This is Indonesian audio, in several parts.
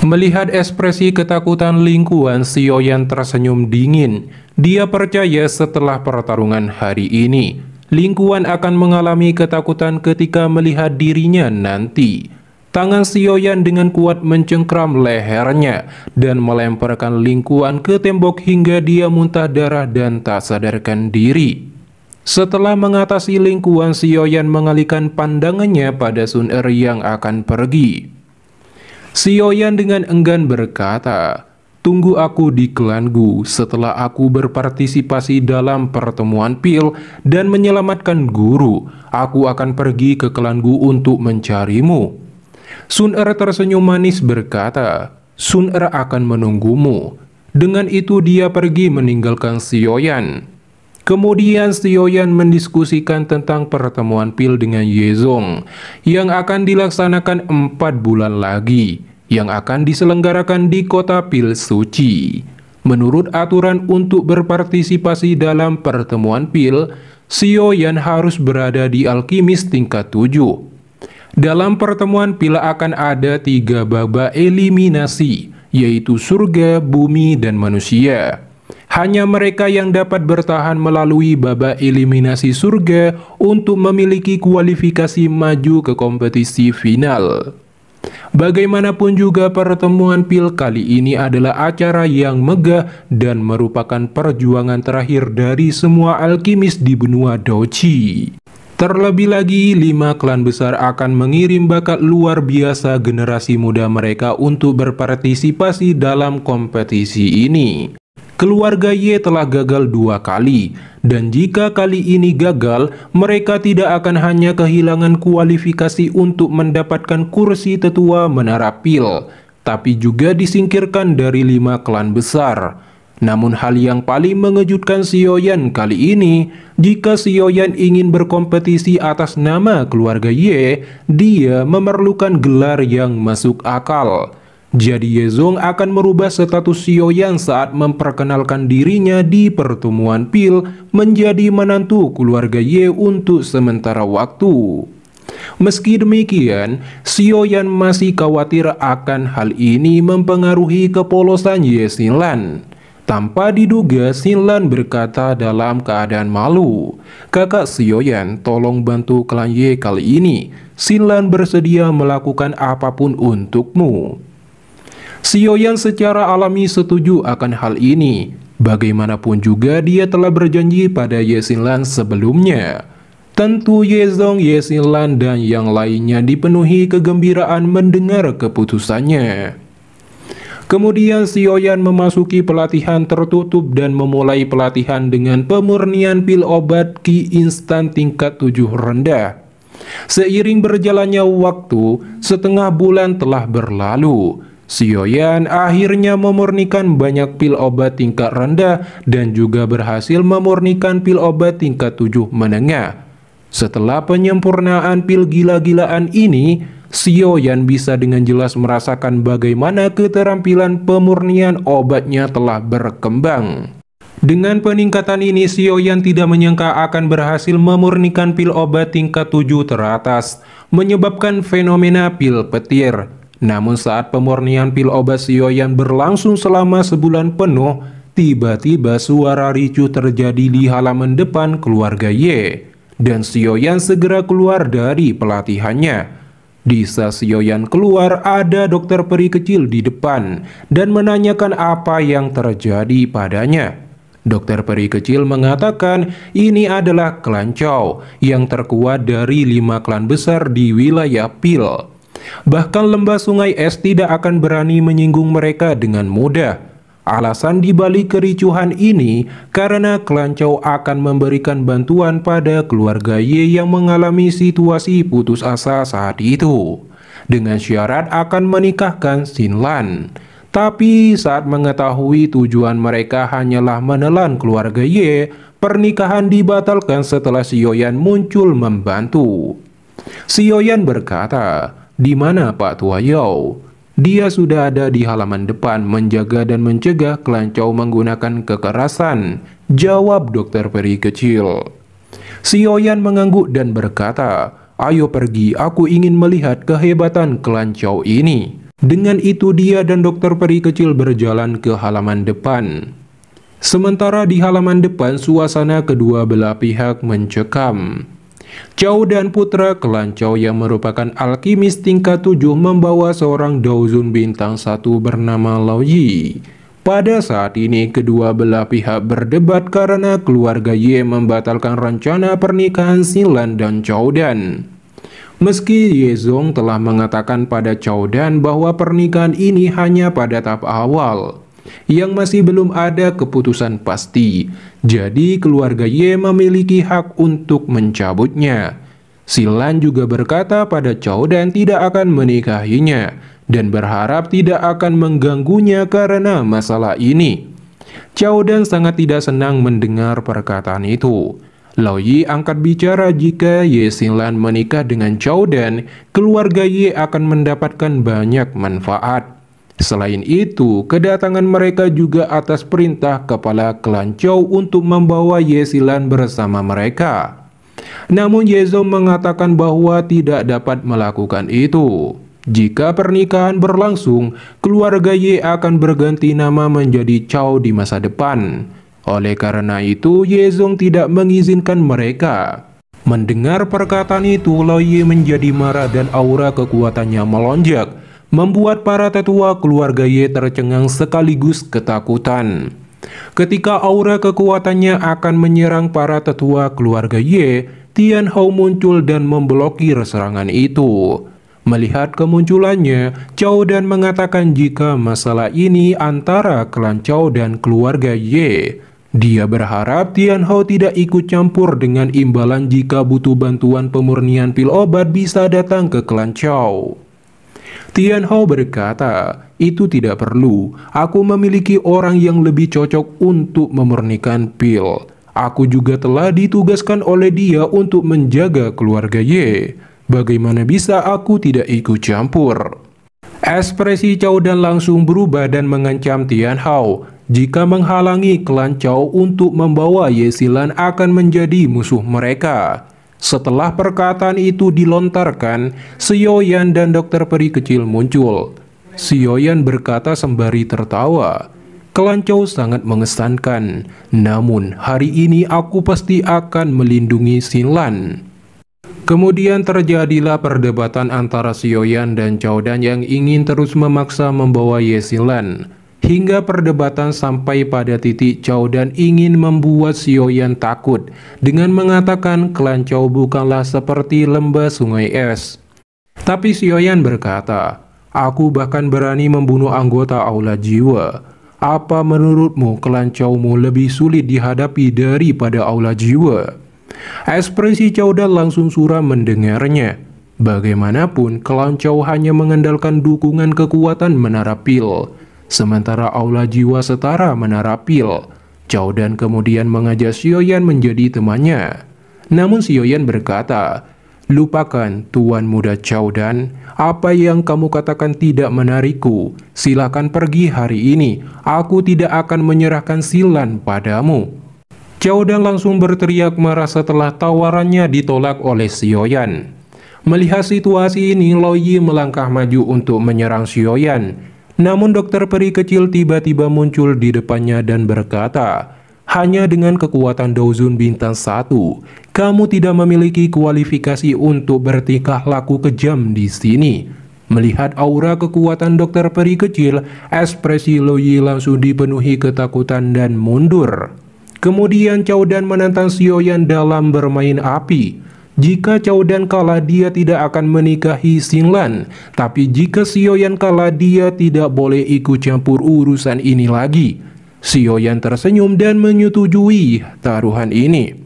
Melihat ekspresi ketakutan Lingkuan, si Yoyan tersenyum dingin. Dia percaya setelah pertarungan hari ini, Lingkuan akan mengalami ketakutan ketika melihat dirinya nanti. Tangan si Yoyan dengan kuat mencengkram lehernya dan melemparkan Lingkuan ke tembok hingga dia muntah darah dan tak sadarkan diri. Setelah mengatasi Lingkuan, si Yoyan mengalihkan pandangannya pada Sun Er yang akan pergi. Si Yoyan dengan enggan berkata, "Tunggu aku di klanku. Setelah aku berpartisipasi dalam pertemuan pil dan menyelamatkan guru, aku akan pergi ke klanku untuk mencarimu." Sun Er tersenyum manis berkata, "Sun Er akan menunggumu." Dengan itu dia pergi meninggalkan si Yoyan. Kemudian si Yoyan mendiskusikan tentang pertemuan pil dengan Yezong yang akan dilaksanakan 4 bulan lagi, yang akan diselenggarakan di kota pil suci. Menurut aturan untuk berpartisipasi dalam pertemuan pil, si Yoyan harus berada di alkimis tingkat 7. Dalam pertemuan pil akan ada 3 babak eliminasi, yaitu surga, bumi, dan manusia. Hanya mereka yang dapat bertahan melalui babak eliminasi surga untuk memiliki kualifikasi maju ke kompetisi final. Bagaimanapun juga pertemuan pil kali ini adalah acara yang megah dan merupakan perjuangan terakhir dari semua alkimis di benua Doji. Terlebih lagi, 5 klan besar akan mengirim bakat luar biasa generasi muda mereka untuk berpartisipasi dalam kompetisi ini. Keluarga Ye telah gagal 2 kali, dan jika kali ini gagal, mereka tidak akan hanya kehilangan kualifikasi untuk mendapatkan kursi tetua menara pil, tapi juga disingkirkan dari 5 klan besar. Namun hal yang paling mengejutkan si Yoyan kali ini, jika si Yoyan ingin berkompetisi atas nama keluarga Ye, dia memerlukan gelar yang masuk akal. Jadi Yezong akan merubah status si Yoyan saat memperkenalkan dirinya di pertemuan pil menjadi menantu keluarga Ye untuk sementara waktu. Meski demikian, si Yoyan masih khawatir akan hal ini mempengaruhi kepolosan Ye Xinlan. Tanpa diduga, Xinlan berkata dalam keadaan malu, "Kakak si Yoyan, tolong bantu klan Ye kali ini. Xinlan bersedia melakukan apapun untukmu." Si Yoyan secara alami setuju akan hal ini. Bagaimanapun juga dia telah berjanji pada Ye Xinlan sebelumnya. Tentu Yezong, Ye Xinlan, dan yang lainnya dipenuhi kegembiraan mendengar keputusannya. Kemudian si Yoyan memasuki pelatihan tertutup dan memulai pelatihan dengan pemurnian pil obat Ki instan tingkat 7 rendah. Seiring berjalannya waktu, setengah bulan telah berlalu. Si Yoyan akhirnya memurnikan banyak pil obat tingkat rendah dan juga berhasil memurnikan pil obat tingkat 7 menengah. Setelah penyempurnaan pil gila-gilaan ini, si Yoyan bisa dengan jelas merasakan bagaimana keterampilan pemurnian obatnya telah berkembang. Dengan peningkatan ini, si Yoyan tidak menyangka akan berhasil memurnikan pil obat tingkat 7 teratas, menyebabkan fenomena pil petir. Namun saat pemurnian pil obat si Yoyan berlangsung selama sebulan penuh, tiba-tiba suara ricuh terjadi di halaman depan keluarga Ye, dan si Yoyan segera keluar dari pelatihannya. Di saat si Yoyan keluar, ada dokter peri kecil di depan dan menanyakan apa yang terjadi padanya. Dokter peri kecil mengatakan ini adalah klan Chow yang terkuat dari 5 klan besar di wilayah pil. Bahkan lembah sungai es tidak akan berani menyinggung mereka dengan mudah. Alasan dibalik kericuhan ini karena klan Chow akan memberikan bantuan pada keluarga Ye yang mengalami situasi putus asa saat itu, dengan syarat akan menikahkan Xinlan. Tapi saat mengetahui tujuan mereka hanyalah menelan keluarga Ye, pernikahan dibatalkan setelah si Yoyan muncul membantu. Si Yoyan berkata, "Di mana Pak Tua Yao?" Dia sudah ada di halaman depan menjaga dan mencegah klan Chow menggunakan kekerasan, jawab dokter peri kecil. Si Yoyan mengangguk dan berkata, "Ayo pergi, aku ingin melihat kehebatan klan Chow ini." Dengan itu dia dan dokter peri kecil berjalan ke halaman depan. Sementara di halaman depan suasana kedua belah pihak mencekam. Chow dan putra klan Chow yang merupakan alkimis tingkat 7 membawa seorang Daozun bintang 1 bernama Lao Yi. Pada saat ini kedua belah pihak berdebat karena keluarga Ye membatalkan rencana pernikahan Xinlan dan Chow Dan. Meski Ye Zong telah mengatakan pada Chow Dan bahwa pernikahan ini hanya pada tahap awal, yang masih belum ada keputusan pasti, jadi keluarga Ye memiliki hak untuk mencabutnya. Xinlan juga berkata pada Chow Dan tidak akan menikahinya, dan berharap tidak akan mengganggunya karena masalah ini. Chow Dan sangat tidak senang mendengar perkataan itu. Lao Yi angkat bicara jika Ye Xinlan menikah dengan Chow Dan, keluarga Ye akan mendapatkan banyak manfaat. Selain itu, kedatangan mereka juga atas perintah kepala klan Chow untuk membawa Ye Xinlan bersama mereka. Namun Ye Zong mengatakan bahwa tidak dapat melakukan itu. Jika pernikahan berlangsung, keluarga Ye akan berganti nama menjadi Chow di masa depan. Oleh karena itu, Ye Zong tidak mengizinkan mereka. Mendengar perkataan itu, Lao Yi menjadi marah dan aura kekuatannya melonjak, membuat para tetua keluarga Ye tercengang sekaligus ketakutan. Ketika aura kekuatannya akan menyerang para tetua keluarga Ye, Tian Hao muncul dan memblokir serangan itu. Melihat kemunculannya, Chow Dan mengatakan jika masalah ini antara klan Chow dan keluarga Ye. Dia berharap Tian Hao tidak ikut campur dengan imbalan jika butuh bantuan pemurnian pil obat bisa datang ke klan Chow. Tian Hao berkata, itu tidak perlu, aku memiliki orang yang lebih cocok untuk memurnikan pil. Aku juga telah ditugaskan oleh dia untuk menjaga keluarga Ye. Bagaimana bisa aku tidak ikut campur? Ekspresi Chow Dan langsung berubah dan mengancam Tian Hao. Jika menghalangi klan Chow untuk membawa Ye Xinlan akan menjadi musuh mereka. Setelah perkataan itu dilontarkan, Xiaoyan dan dokter peri kecil muncul. Xiaoyan berkata sembari tertawa, klan Chow sangat mengesankan, namun hari ini aku pasti akan melindungi Xinlan. Kemudian terjadilah perdebatan antara Xiaoyan dan Chow Dan yang ingin terus memaksa membawa Ye Xinlan. Hingga perdebatan sampai pada titik Chow Dan ingin membuat Xiaoyan takut dengan mengatakan klan Chow bukanlah seperti lembah sungai es. Tapi Xiaoyan berkata, aku bahkan berani membunuh anggota Aula Jiwa. Apa menurutmu klan Chow-mu lebih sulit dihadapi daripada Aula Jiwa? Ekspresi Chow Dan langsung suram mendengarnya. Bagaimanapun, klan Chow hanya mengandalkan dukungan kekuatan menara pil. Sementara Aula Jiwa setara menara pil. Chow Dan kemudian mengajak Xiaoyan menjadi temannya. Namun Xiaoyan berkata, lupakan Tuan Muda Chow Dan, apa yang kamu katakan tidak menarikku. Silakan pergi hari ini, aku tidak akan menyerahkan Xinlan padamu. Chow Dan langsung berteriak marah setelah tawarannya ditolak oleh Xiaoyan. Melihat situasi ini, Lao Yi melangkah maju untuk menyerang Xiaoyan. Namun dokter peri kecil tiba-tiba muncul di depannya dan berkata, hanya dengan kekuatan Daozun bintang 1, kamu tidak memiliki kualifikasi untuk bertingkah laku kejam di sini. Melihat aura kekuatan dokter peri kecil, ekspresi Lao Yi langsung dipenuhi ketakutan dan mundur. Kemudian Chow Dan menantang Xiaoyan dalam bermain api. Jika Chow Dan kalah, dia tidak akan menikahi Xinlan. Tapi jika Xiaoyan kalah, dia tidak boleh ikut campur urusan ini lagi. Xiaoyan tersenyum dan menyetujui taruhan ini.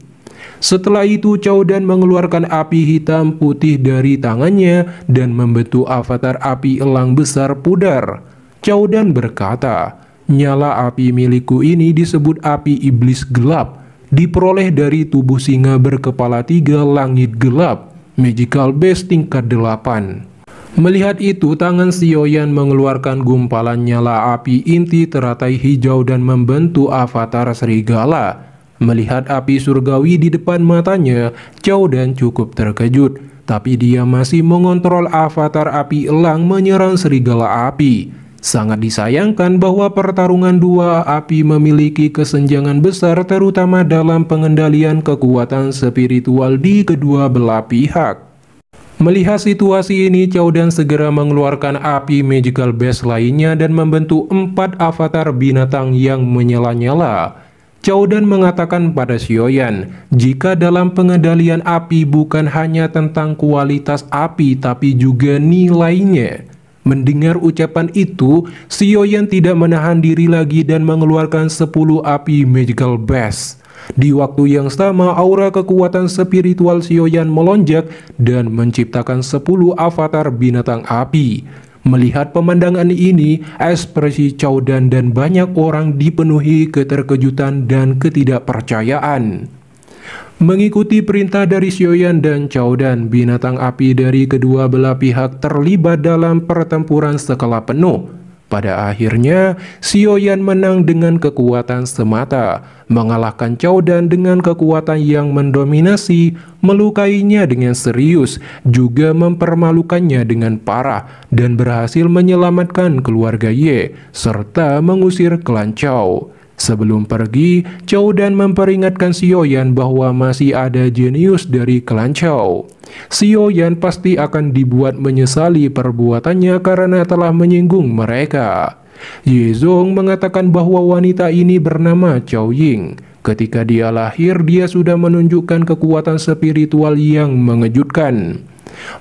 Setelah itu, Chow Dan mengeluarkan api hitam putih dari tangannya dan membentuk avatar api elang besar pudar. Chow Dan berkata, nyala api milikku ini disebut api iblis gelap. Diperoleh dari tubuh singa berkepala 3 langit gelap, magical base tingkat 8. Melihat itu, tangan Xiaoyan mengeluarkan gumpalan nyala api inti teratai hijau dan membentuk avatar serigala. Melihat api surgawi di depan matanya, Chow Dan cukup terkejut. tapi dia masih mengontrol avatar api elang menyerang serigala api. Sangat disayangkan bahwa pertarungan dua api memiliki kesenjangan besar terutama dalam pengendalian kekuatan spiritual di kedua belah pihak. Melihat situasi ini, Chowdan segera mengeluarkan api magical base lainnya dan membentuk 4 avatar binatang yang menyala-nyala. Chowdan mengatakan pada Xiaoyan, jika dalam pengendalian api bukan hanya tentang kualitas api tapi juga nilainya. Mendengar ucapan itu, Xiaoyan tidak menahan diri lagi dan mengeluarkan 10 api magical base. Di waktu yang sama, aura kekuatan spiritual Xiaoyan melonjak dan menciptakan 10 avatar binatang api. Melihat pemandangan ini, ekspresi Chowdan dan banyak orang dipenuhi keterkejutan dan ketidakpercayaan. Mengikuti perintah dari Xiaoyan dan Chowdan, binatang api dari kedua belah pihak terlibat dalam pertempuran skala penuh. Pada akhirnya, Xiaoyan menang dengan kekuatan semata, mengalahkan Chowdan dengan kekuatan yang mendominasi, melukainya dengan serius, juga mempermalukannya dengan parah, dan berhasil menyelamatkan keluarga Ye, serta mengusir klan Chow. Sebelum pergi, Chowdan memperingatkan Xiaoyan bahwa masih ada jenius dari klan Chow. Xiaoyan pasti akan dibuat menyesali perbuatannya karena telah menyinggung mereka. Ye Zong mengatakan bahwa wanita ini bernama Chao Ying. Ketika dia lahir, dia sudah menunjukkan kekuatan spiritual yang mengejutkan.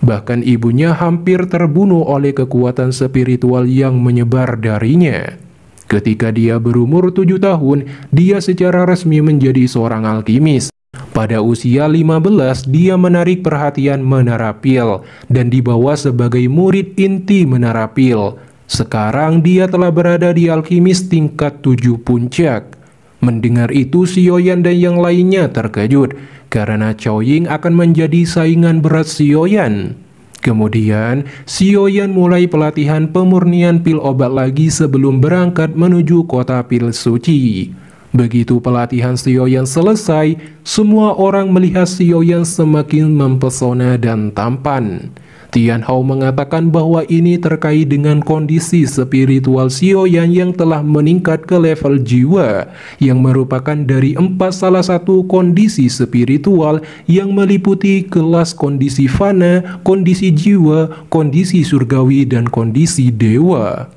Bahkan ibunya hampir terbunuh oleh kekuatan spiritual yang menyebar darinya. Ketika dia berumur 7 tahun, dia secara resmi menjadi seorang alkimis. Pada usia 15, dia menarik perhatian Menara Pil dan dibawa sebagai murid inti Menara Pil. Sekarang dia telah berada di alkimis tingkat 7 puncak. Mendengar itu, Xiaoyan dan yang lainnya terkejut karena Chao Ying akan menjadi saingan berat Xiaoyan. Kemudian, Xiaoyan mulai pelatihan pemurnian pil obat lagi sebelum berangkat menuju kota pil suci. Begitu pelatihan Xiaoyan selesai, semua orang melihat Xiaoyan semakin mempesona dan tampan. Tian Hao mengatakan bahwa ini terkait dengan kondisi spiritual Xiaoyan yang telah meningkat ke level jiwa, yang merupakan dari 4 salah satu kondisi spiritual yang meliputi kelas kondisi fana, kondisi jiwa, kondisi surgawi, dan kondisi dewa.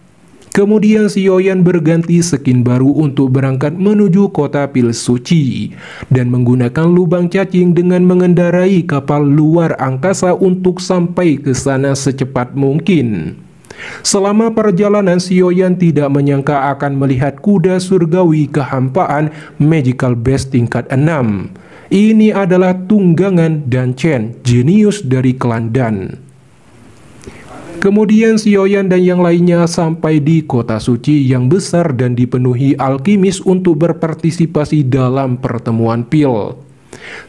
Kemudian Xiaoyan berganti skin baru untuk berangkat menuju kota pil suci dan menggunakan lubang cacing dengan mengendarai kapal luar angkasa untuk sampai ke sana secepat mungkin. Selama perjalanan, Xiaoyan tidak menyangka akan melihat kuda surgawi kehampaan magical base tingkat 6. Ini adalah tunggangan dan Chen, jenius dari klan Dan. Kemudian Xiaoyan dan yang lainnya sampai di kota suci yang besar dan dipenuhi alkimis untuk berpartisipasi dalam pertemuan pil.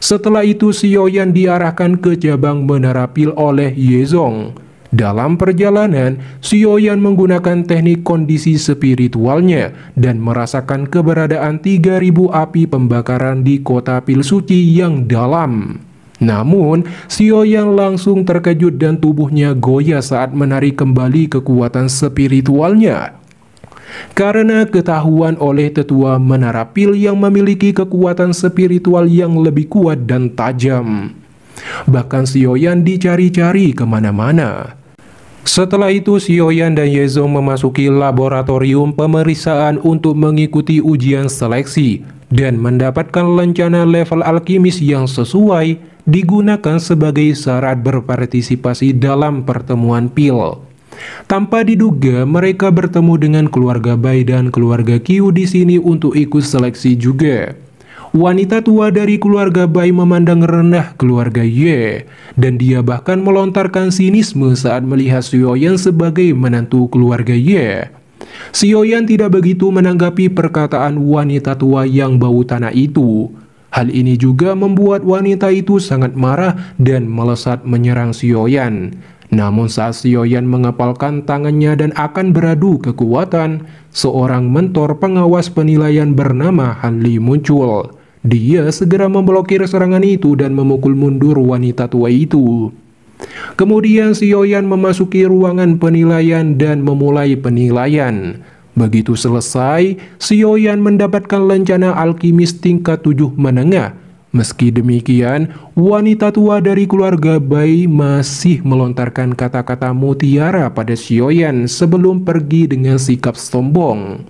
Setelah itu Xiaoyan diarahkan ke cabang Menara Pil oleh Ye Zong. Dalam perjalanan, Xiaoyan menggunakan teknik kondisi spiritualnya dan merasakan keberadaan 3000 api pembakaran di kota pil suci yang dalam. Namun, Xiaoyan langsung terkejut dan tubuhnya goyah saat menarik kembali kekuatan spiritualnya. Karena ketahuan oleh tetua Menara Pil yang memiliki kekuatan spiritual yang lebih kuat dan tajam. Bahkan Xiaoyan dicari-cari kemana-mana. Setelah itu, Xiaoyan dan Ye Zong memasuki laboratorium pemeriksaan untuk mengikuti ujian seleksi dan mendapatkan lencana level alkimis yang sesuai digunakan sebagai syarat berpartisipasi dalam pertemuan pil. Tanpa diduga, mereka bertemu dengan keluarga Bai dan keluarga Qiu di sini untuk ikut seleksi juga. Wanita tua dari keluarga Bai memandang rendah keluarga Ye, dan dia bahkan melontarkan sinisme saat melihat Xiaoyan sebagai menantu keluarga Ye. Xiaoyan tidak begitu menanggapi perkataan wanita tua yang bau tanah itu. Hal ini juga membuat wanita itu sangat marah dan melesat menyerang Xiaoyan. Namun saat Xiaoyan mengepalkan tangannya dan akan beradu kekuatan, seorang mentor pengawas penilaian bernama Han Li muncul. Dia segera memblokir serangan itu dan memukul mundur wanita tua itu. Kemudian Sioyan memasuki ruangan penilaian dan memulai penilaian. Begitu selesai, Sioyan mendapatkan lencana alkimis tingkat 7 menengah. Meski demikian, wanita tua dari keluarga Bai masih melontarkan kata-kata mutiara pada Sioyan sebelum pergi dengan sikap sombong.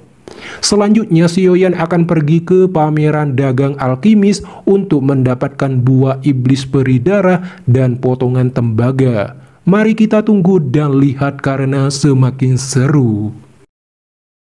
Selanjutnya Sioyan akan pergi ke pameran dagang alkimis untuk mendapatkan buah iblis peri darah dan potongan tembaga. Mari kita tunggu dan lihat karena semakin seru.